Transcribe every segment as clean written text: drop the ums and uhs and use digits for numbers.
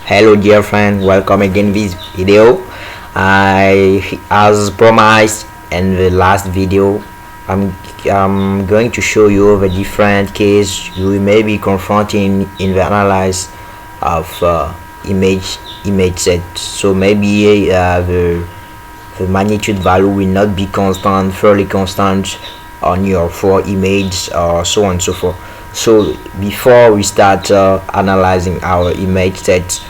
Hello dear friend, welcome again this video. As promised in the last video, I'm going to show you the different case you may be confronting in the analysis of image set. So maybe the magnitude value will not be constant, fairly constant on your 4 images or so on and so forth. So before we start analyzing our image sets,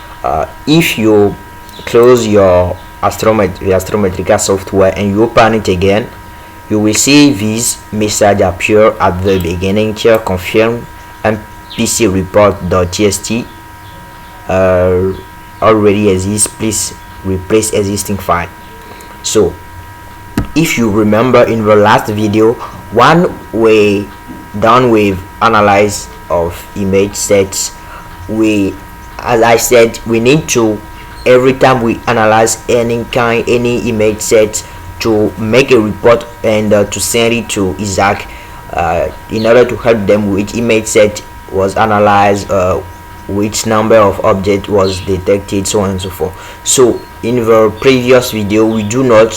if you close your Astrometrica software and you open it again, you will see this message appear at the beginning here: confirm MPC report.txt already exists, please replace existing file. So if you remember in the last video, one way done with analyze of image sets, as I said, we need to, every time we analyze any image set, to make a report and to send it to Isaac in order to help them which image set was analyzed, which number of object was detected, so on and so forth. So in the previous video, we do not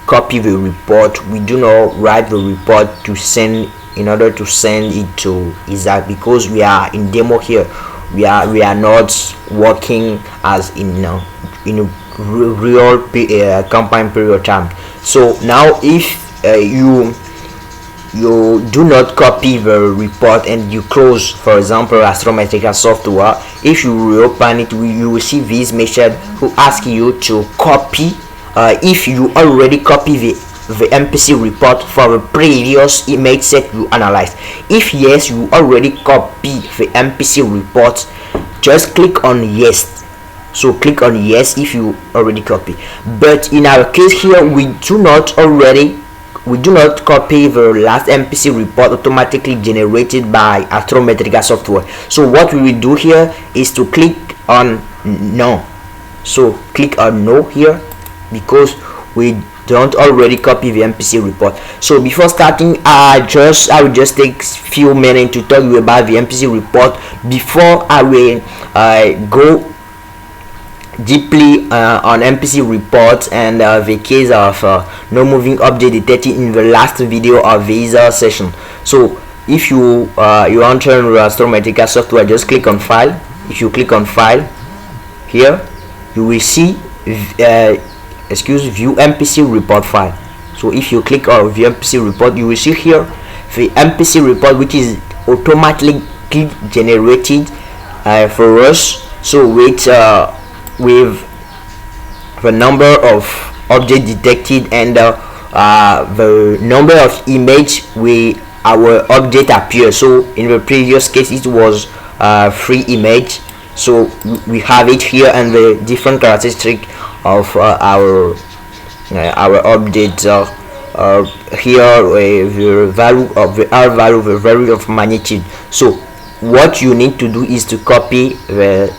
copy the report, we do not write the report to send in order to send it to Isaac, because we are in demo here. We are not working as in real campaign period time. So now if you do not copy the report and you close, for example, Astrometrica software, if you reopen it, you will see this message who ask you to copy, if you already copy the MPC report for the previous image set you analyzed. If yes, you already copy the MPC report, just click on yes. So click on yes if you already copy. But in our case here, we do not copy the last MPC report automatically generated by Astrometrica software. So what we will do here is to click on no. So click on no here, because we don't already copy the MPC report. So before starting, I will just take few minutes to tell you about the MPC report before I will go deeply on MPC reports and the case of no moving object detected in the last video of this session. So if you enter in Astrometrica software, just click on file. If you click on file here, you will see view MPC report file. So if you click on view MPC report, you will see here the MPC report, which is automatically generated for us. So with the number of object detected and the number of image our object appear. So in the previous case, it was 3 image. So we have it here, and the different characteristic of our object here, the value of the R value, the value of magnitude. So what you need to do is to copy the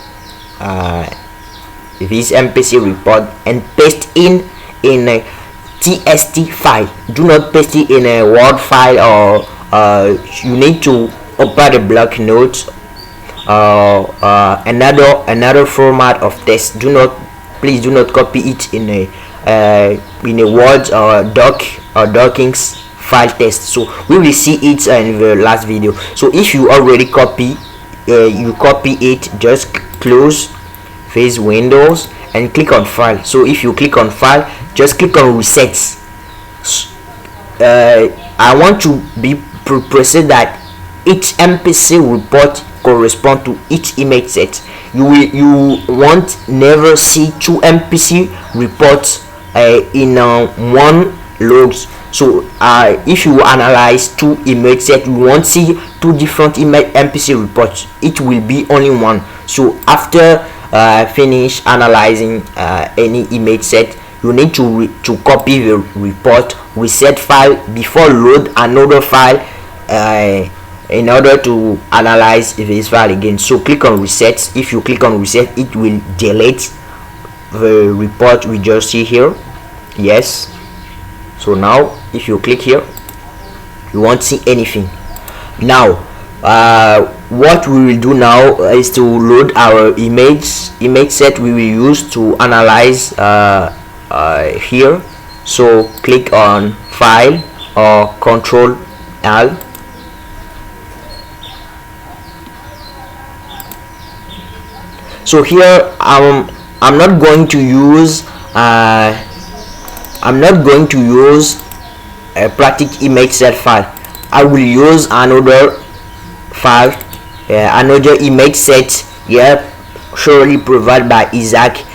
this MPC report and paste in a TXT file. Do not paste it in a Word file, or you need to open a block note, another format of text. Please do not copy it in a Word or Docx file text. So we will see it in the last video. So if you already copy, you copy it, just close this windows and click on file. So if you click on file, just click on resets. I want to be precise that each MPC report correspond to each image set. You won't never see 2 MPC reports in one logs. So if you analyze 2 image set, you won't see 2 different MPC reports. It will be only one. So after finish analyzing any image set, you need to copy the report, reset file before load another file in order to analyze this file again. So click on reset. If you click on reset, it will delete the report we just see here. Yes. So now if you click here, you won't see anything. Now what we will do now is to load our image set we will use to analyze here. So click on File or Control L. So here I'm not going to use a Pratik image set file. I will use another file, another image set here, surely provided by Isaac,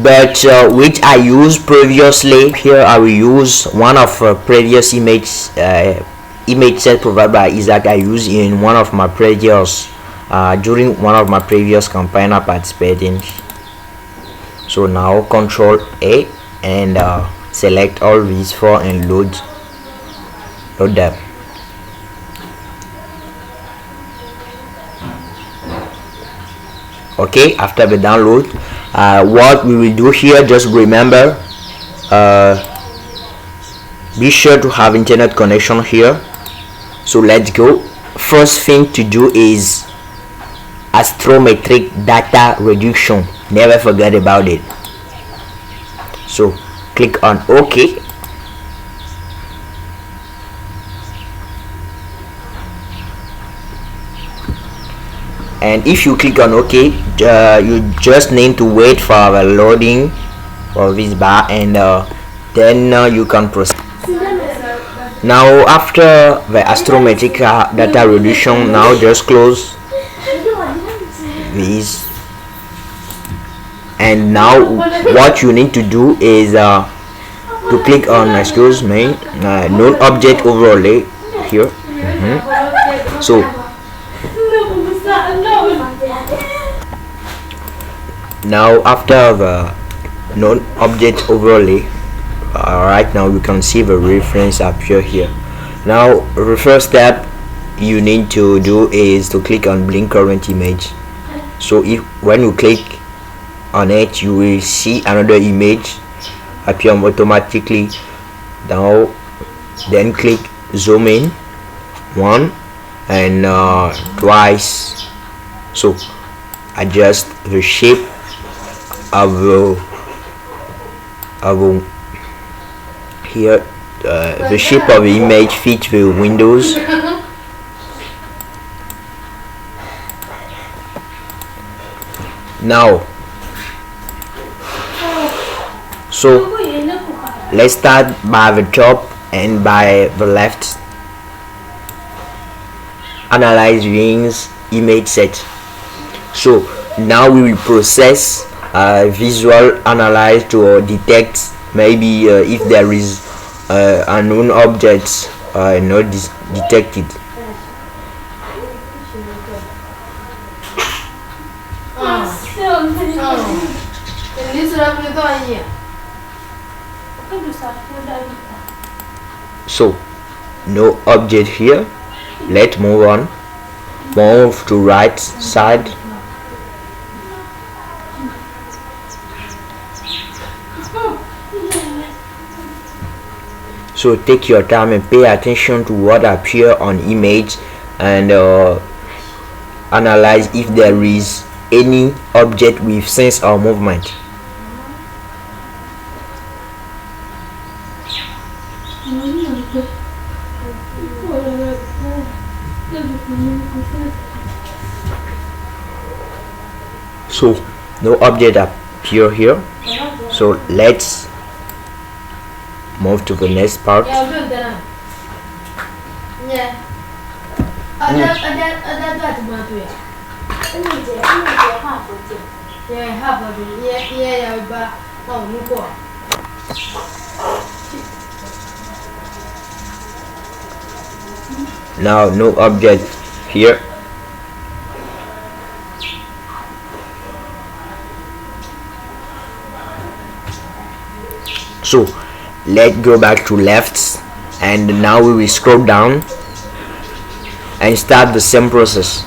but which I used previously. Here I will use one of previous image set provided by Isaac. I used in one of my previous during one of my previous campaign I participated in. So now Control A and select all these four and load them. Okay, after the download, what we will do here, just remember, be sure to have internet connection here. So let's go. First thing to do is astrometric data reduction. Never forget about it. So click on OK. And if you click on OK, you just need to wait for the loading of this bar, and then you can proceed. Now after the astrometric data reduction, now just close this, and now what you need to do is to click on node object overlay here. So now after the node object overlay, right now you can see the reference appear here. Now the first step you need to do is to click on blink current image. So if when you click on it, you will see another image appear automatically. Now then click zoom in one and twice. So adjust the shape of here, the shape of the image fit the windows. Now, so let's start by the top and by the left. Analyze viewings image set. So now we will process visual analyze to detect maybe if there is unknown objects not detected. So no object here. Let's move on. Move to right side. So take your time and pay attention to what appear on image, and analyze if there is any object with sense or movement. So no object appear here. So let's move to the next part. Now no object here. So let's go back to left, and now we will scroll down and start the same process.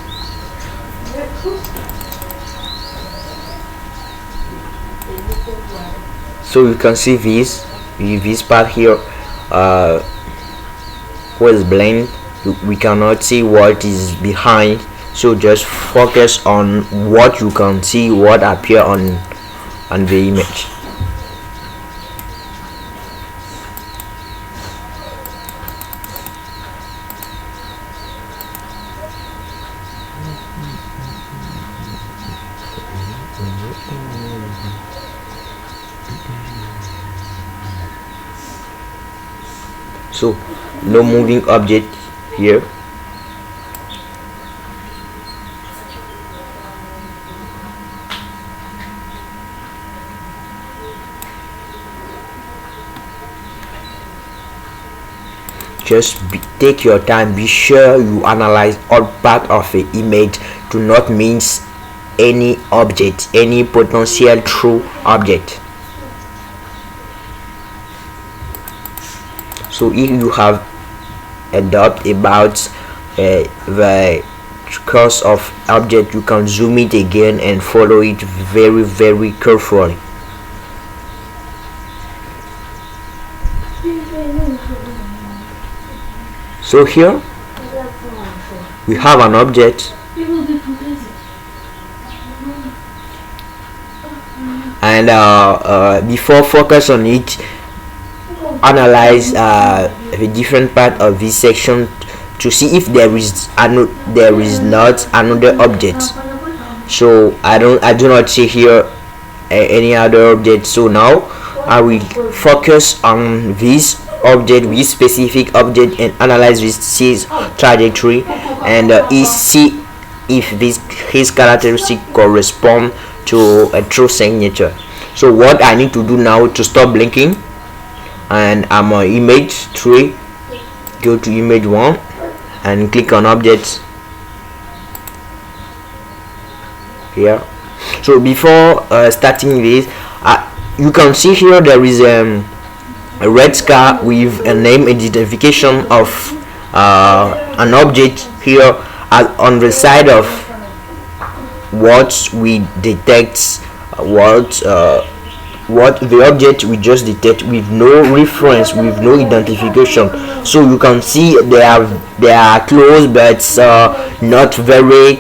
So you can see this part here was blind. We cannot see what is behind, So just focus on what you can see, what appear on the image. So no moving object here. Just take your time, be sure you analyze all part of the image. Do not miss any object, any potential true object. So if you have a doubt about the course of object, you can zoom it again and follow it very carefully. So here we have an object, and before focus on it, analyze the different part of this section to see if there is not another object. So I do not see here any other object. So now I will focus on this object, this specific object, and analyze his trajectory and see if his characteristic correspond to a true signature. So what I need to do now to stop blinking, and I'm on image 3, go to image 1 and click on objects here. So before starting this, you can see here there is a red scar with a name identification of an object here on the side of what we detect, what the object we just detect, with no reference, with no identification. So you can see they are close, but not very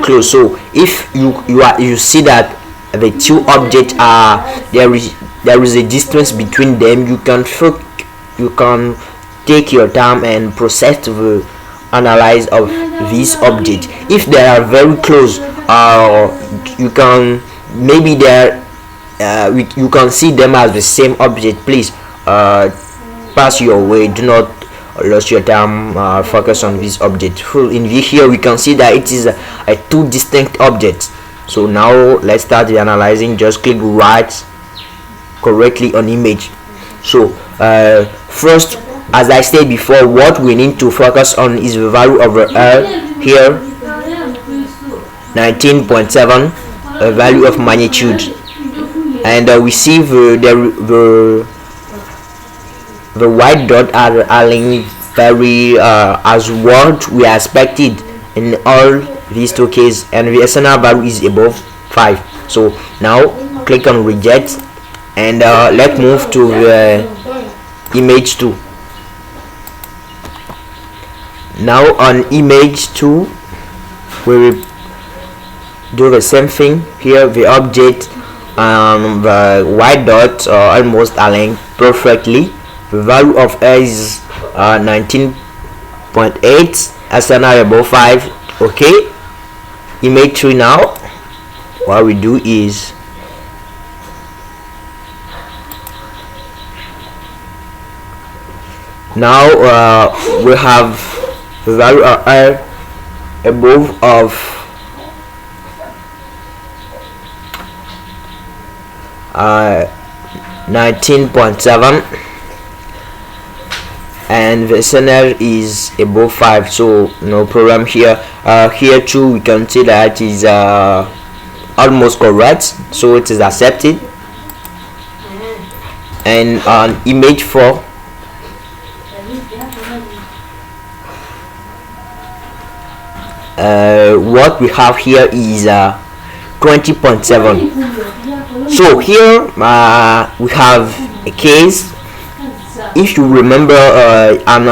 close. So if you see that the two objects are there is a distance between them, you can take your time and process the analyze of this object. If they are very close, you can maybe you can see them as the same object. Please pass your way, do not lose your time, focus on this object. In here we can see that it is a two distinct objects. So now let's start the analyzing. Just click right correctly on image. So first, as I said before, what we need to focus on is the value of the R here, 19.7, a value of magnitude, and we see the white dot are linked very as what we expected in all these two cases, and the SNR value is above 5. So now click on reject, and let's move to the image 2. Now on image 2 we will do the same thing. Here the object and the white dots are almost aligned perfectly. The value of A is 19.8, SNR above 5. Okay, image 3. Now what we do is now we have the value of R above of 19.7, and the SNR is above 5, so no problem here. Here too we can see that is almost correct, so it is accepted. And on image 4, what we have here is 20.7. So here we have a case if you remember, on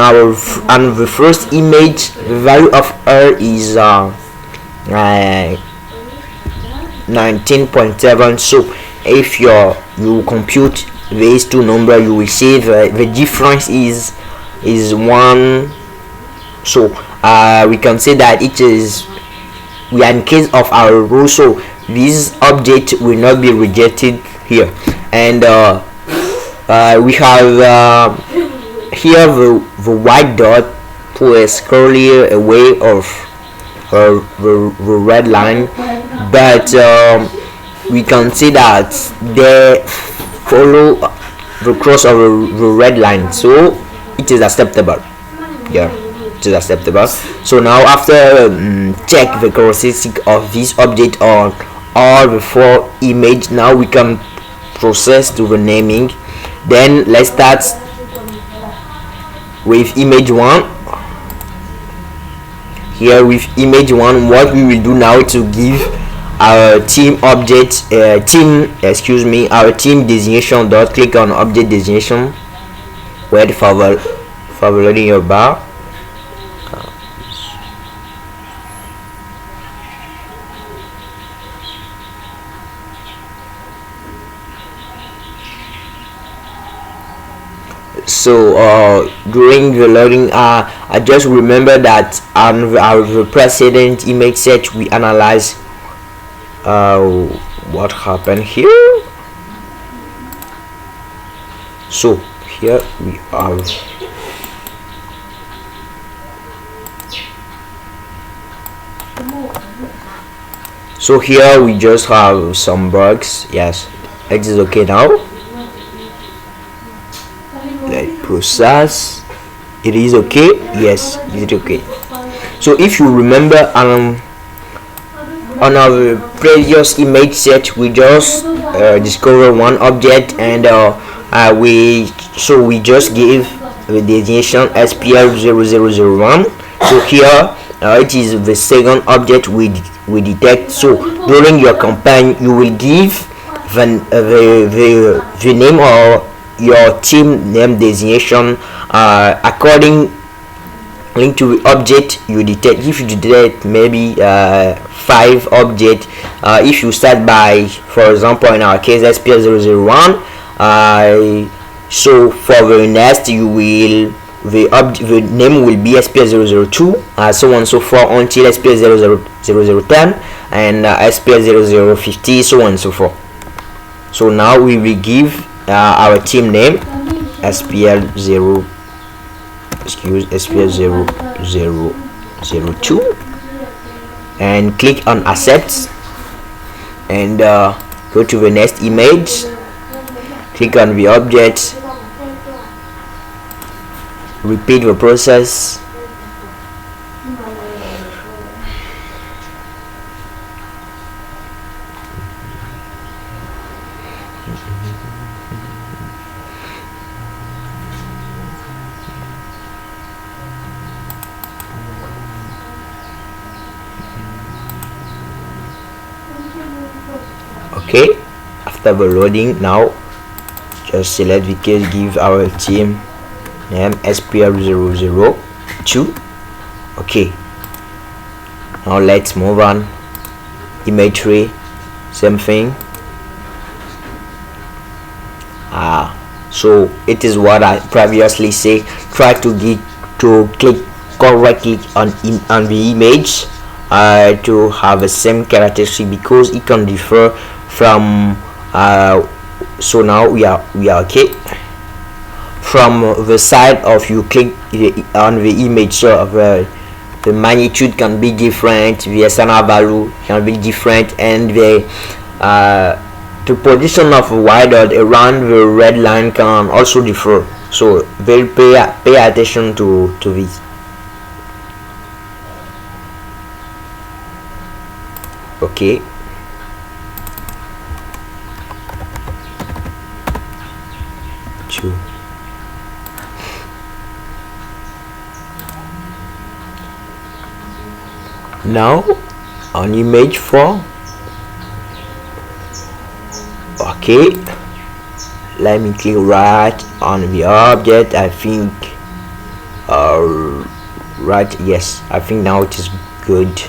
the first image, the value of R is 19.7. So if you compute these two numbers, you will see the difference is 1. So we can say that we are in case of our rule, so this object will not be rejected here. And we have here the white dot plus curly away of the red line, but we can see that they follow the cross of the red line, so it is acceptable. Yeah, it is acceptable. So now, after check the characteristic of this object on all the 4 images, now we can process to the naming. Then let's start with image 1. Here with image 1, what we will do now to give our team object our team designation dot. Click on object designation, wait for loading your bar. So during the loading, I just remember that on the precedent image set we analyze what happened here. So here we have here we just have some bugs. Yes, it is okay now. Let's process. It is okay. Yes, it is okay. So if you remember, on our previous image set, we just discover one object, and we just give the designation SPL0001. So here it is the second object we detect. So during your campaign, you will give the name or your team name designation according to the object you detect. If you detect maybe 5 objects, if you start by, for example, in our case SPL001, so for the next you will the name will be SPL002, so on and so forth until SPL0010 and SPL0050, so on and so forth. So now we will give our team name SPL0002 and click on accept, and go to the next image, click on the object, repeat the process. Okay, after the loading, now just select the case, give our team name SPL002. Okay, now let's move on. Image 3, same thing. So it is what I previously say. Try to click correctly on the image to have the same characteristic, because it can differ from so now we are okay. From the side of you click on the image, so the magnitude can be different, the standard value can be different, and the position of a white dot around the red line can also differ. So pay attention to this. Okay, now on image 4. Okay, let me click right on the object. I think right, yes, I think now it is good.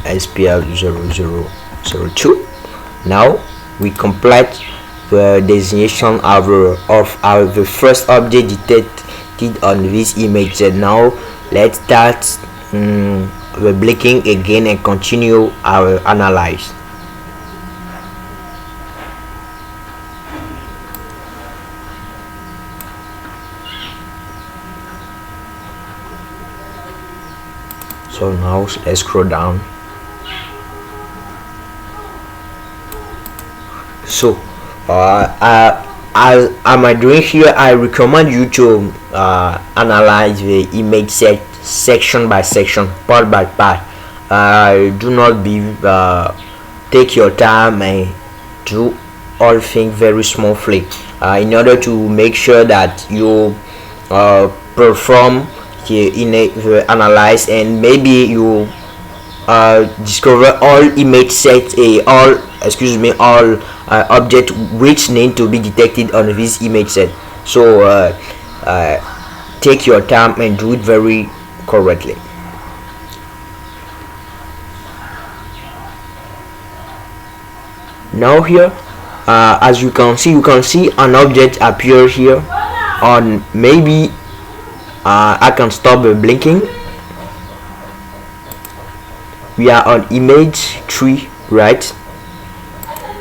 SPL 0002. Now we complete the designation of the first object detected on this image. And now let's start the blinking again and continue our analysis. So now let's scroll down. So as am I doing here, I recommend you to analyze the image set section by section, part by part. Do not be take your time and do all things very smoothly in order to make sure that you perform the analyze, and maybe you discover all image sets, all object which need to be detected on this image set. So take your time and do it very correctly. Now here, as you can see an object appear here on, maybe I can stop the blinking. We are on image 3, right?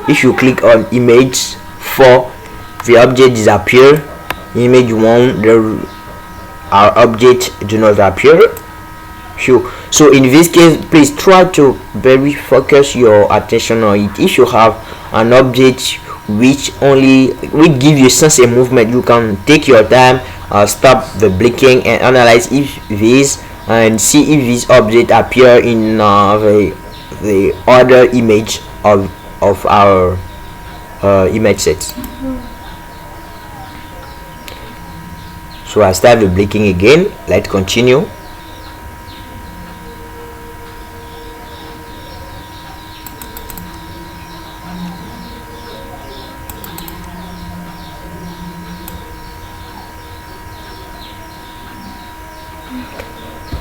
If you click on image 4, the object disappear. Image 1, our object do not appear. So in this case, please try to very focus your attention on it. If you have an object which give you sense of movement, you can take your time, stop the blinking and analyze if this, and see if this object appear in the other image of our image set. So I start the blinking again. Let's continue.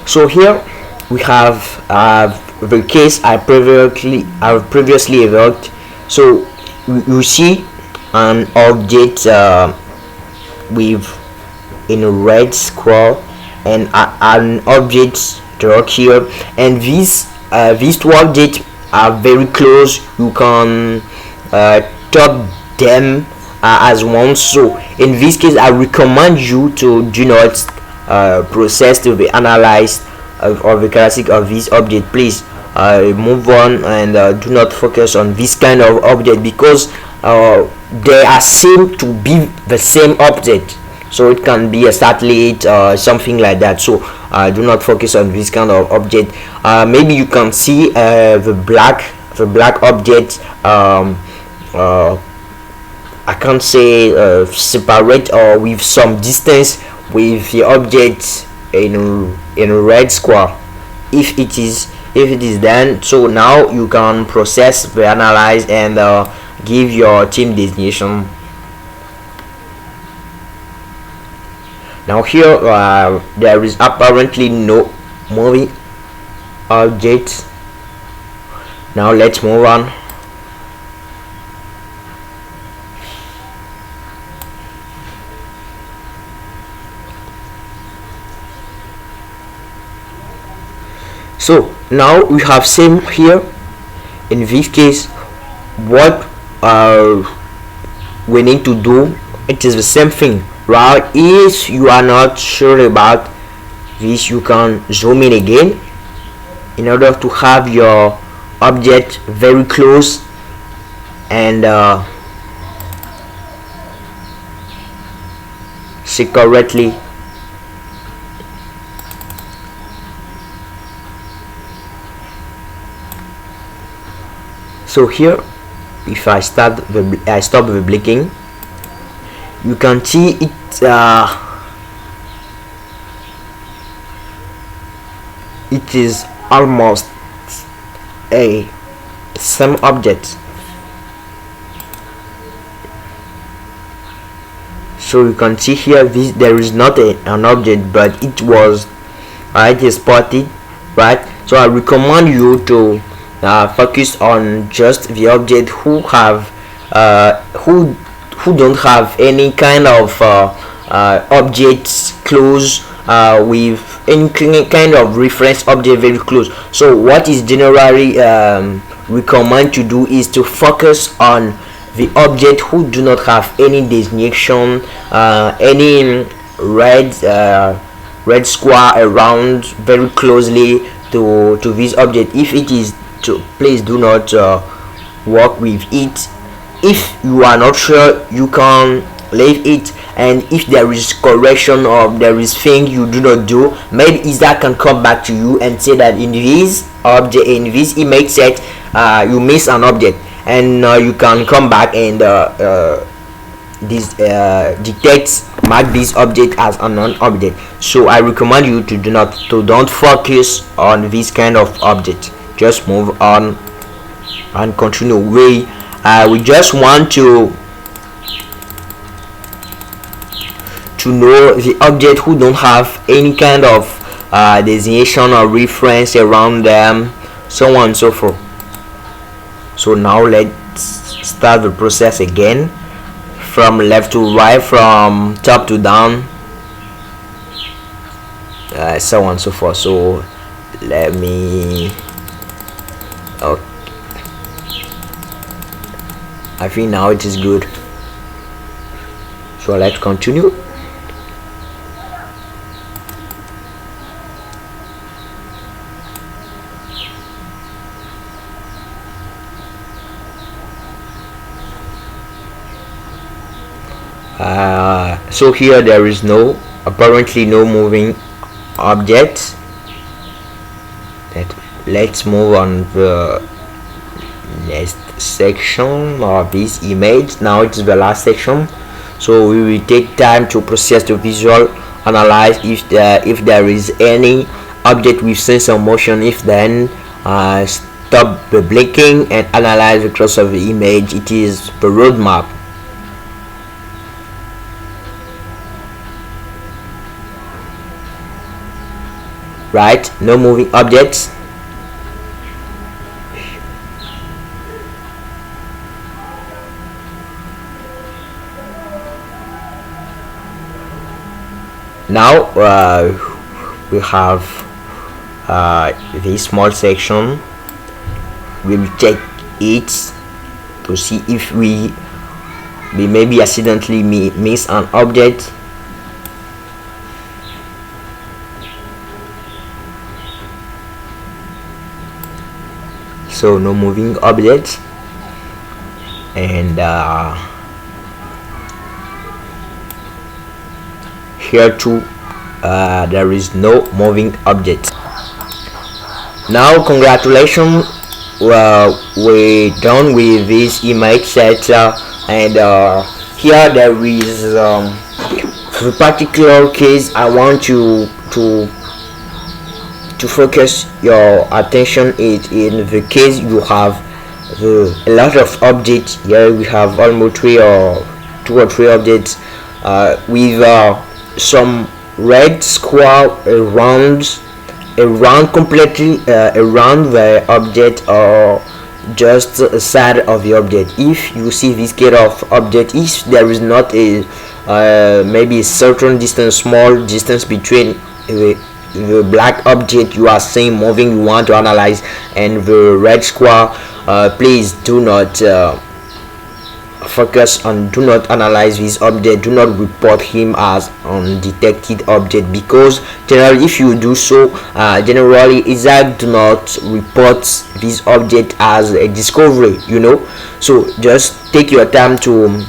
So here we have the case I previously evoked. So you see an object with in a red square and an object dark here, and these two objects are very close. You can top them as one. So in this case, I recommend you to do not process to be analyzed of the characteristic of this object. Please move on and do not focus on this kind of object, because they are seem to be the same object. So it can be a satellite or something like that. So do not focus on this kind of object. Maybe you can see the black object. I can't say separate or with some distance with the object in a red square. If it is done, so now you can process the analyze and give your team designation. Now here there is apparently no moving object. Now let's move on. So now we have same here. In this case, what we need to do, it is the same thing, right? If you are not sure about this, you can zoom in again in order to have your object very close, and see correctly. So here, if I stop the blinking, you can see it is almost a same object. So you can see here there is not an object, but it was spotted, right? So I recommend you to focus on just the object who don't have any kind of objects close with any kind of reference object very close. So what is generally recommend to do is to focus on the object who do not have any designation, any red square around very closely to this object. If it is to, please do not work with it. If you are not sure, you can leave it, and if there is correction or there is thing you do not do, maybe Isaac can come back to you and say that in this object, in this image set, you miss an object, and you can come back and mark this object as a non-object. So I recommend you to don't focus on this kind of object. Just move on and continue. We just want to know the object who don't have any kind of designation or reference around them, so on and so forth. So now let's start the process again, from left to right, from top to down, so on and so forth. So let me, okay, I think now it is good. So let's continue. So here there is apparently no moving object. Let's move on the next section of this image. Now it is the last section, so we will take time to process the visual, analyze if there is any object with sense of motion. If then stop the blinking and analyze the cross of the image. It is the roadmap. Right, no moving objects. Now we have this small section. We will check it to see if we maybe accidentally miss an object. So no moving objects, and here too there is no moving object. Now congratulations, we're done with this image set, and here there is the particular case I want you to focus your attention is in the case you have a lot of objects. Here we have almost two or three objects with some red square around completely around the object, or just a side of the object. If you see this kind of object, if there is not a maybe a certain distance, small distance between the black object you are seeing moving, you want to analyze, and the red square, please do not focus on, do not analyze this object, do not report him as undetected object, because generally if you do so, generally Isaac do not report this object as a discovery, so just take your time to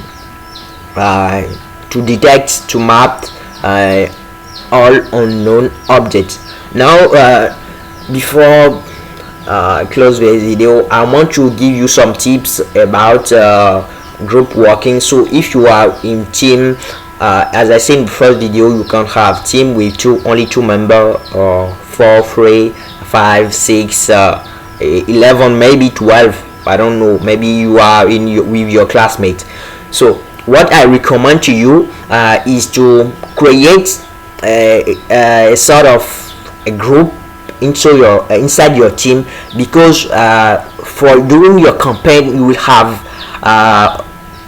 detect, to map all unknown objects. Now before close the video, I want to give you some tips about group working. So if you are in team, as I said in the first video, you can have team with only two members, or 4, 3, 5, 6, 11, maybe 12. I don't know, maybe you are with your classmates. So what I recommend to you is to create a sort of a group inside your team, because for during your campaign you will have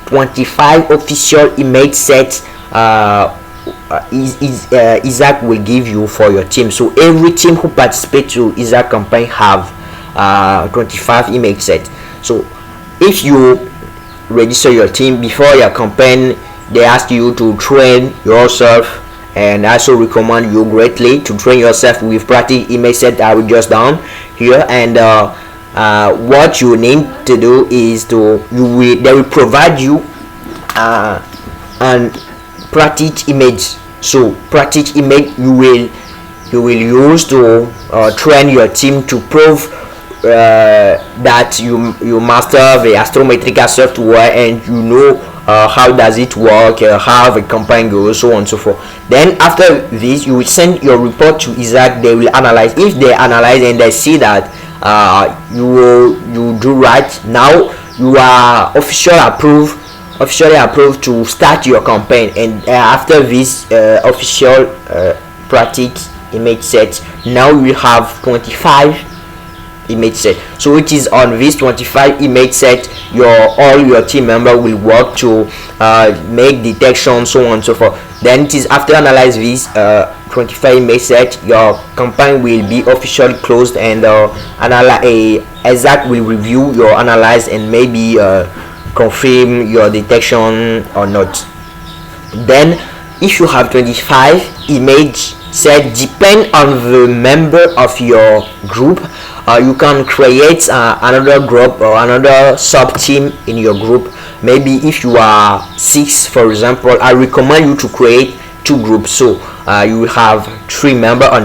25 official image sets Isaac will give you for your team. So every team who participates to Isaac campaign have 25 image sets. So if you register your team before your campaign, they ask you to train yourself, and I also recommend you greatly to train yourself with practice image set I will just down here. And what you need to do is they will provide you and practice image. So practice image you will use to train your team to prove that you master the astrometrical software, and you know how does it work, how the campaign goes, so on and so forth. Then after this, you will send your report to Isaac. They will analyze. If they analyze and they see that you do right, now you are officially approved to start your campaign. And after this official practice image set, now you have 25 image set. So it is on this 25 image set all your team member will work to make detection, so on and so forth. Then it is after analyze this 25 image set, your campaign will be officially closed, and Isaac will review your analyze and maybe confirm your detection or not. Then if you have 25 image set, depend on the member of your group, you can create another group or another sub team in your group. Maybe if you are 6, for example, I recommend you to create 2 groups. So you will have 3 members on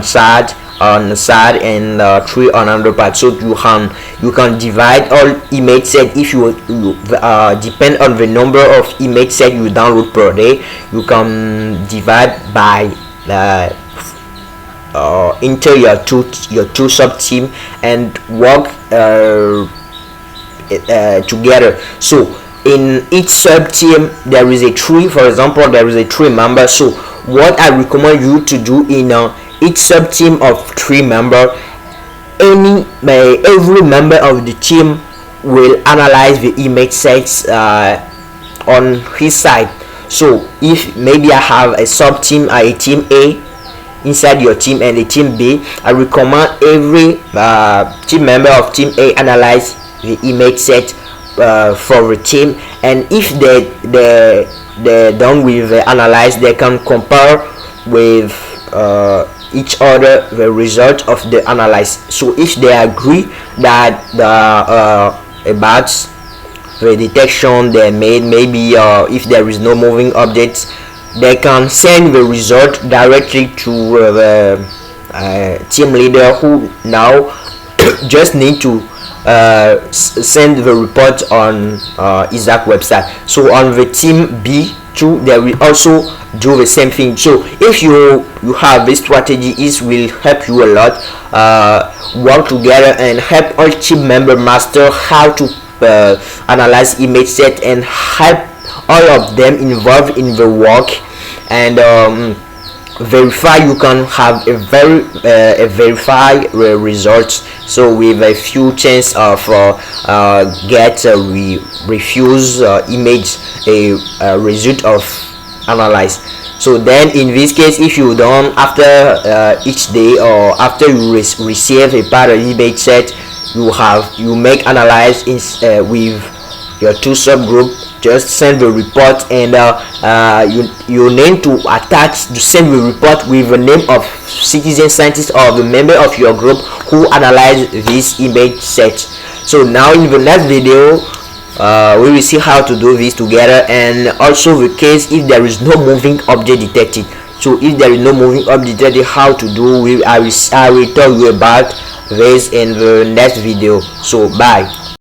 the side and 3 on another part. So you can divide all image set. If you depend on the number of image set you download per day, you can divide by into your two sub team and work together. So in each sub team there is a 3, for example, there is a 3 member. So what I recommend you to do in each sub team of 3 member, every member of the team will analyze the image sets on his side. So if maybe I have a sub team, a team A inside your team and a team B, I recommend every team member of team A analyze the image set for the team, and if they're done with the analyze, they can compare with each other the result of the analyze. So if they agree that about the detection they made, maybe if there is no moving objects, they can send the result directly to the team leader, who now just need to send the report on Isaac website. So on the team B too, they will also do the same thing. So if you have this strategy, it will help you a lot. Work together and help all team member master how to analyze image set, and help all of them involved in the work, and verify. You can have a verify results, so with a few chance of get refuse image a result of analyze. So then in this case, if you done after each day, or after you receive a part of image set, you make analyze with your 2 subgroup. Just send the report, and you need to attach to send the report with the name of citizen scientist or the member of your group who analyzed this image set. So now in the next video we will see how to do this together, and also the case if there is no moving object detected. So if there is no moving up detected, how to do, I will tell you about this in the next video. So bye.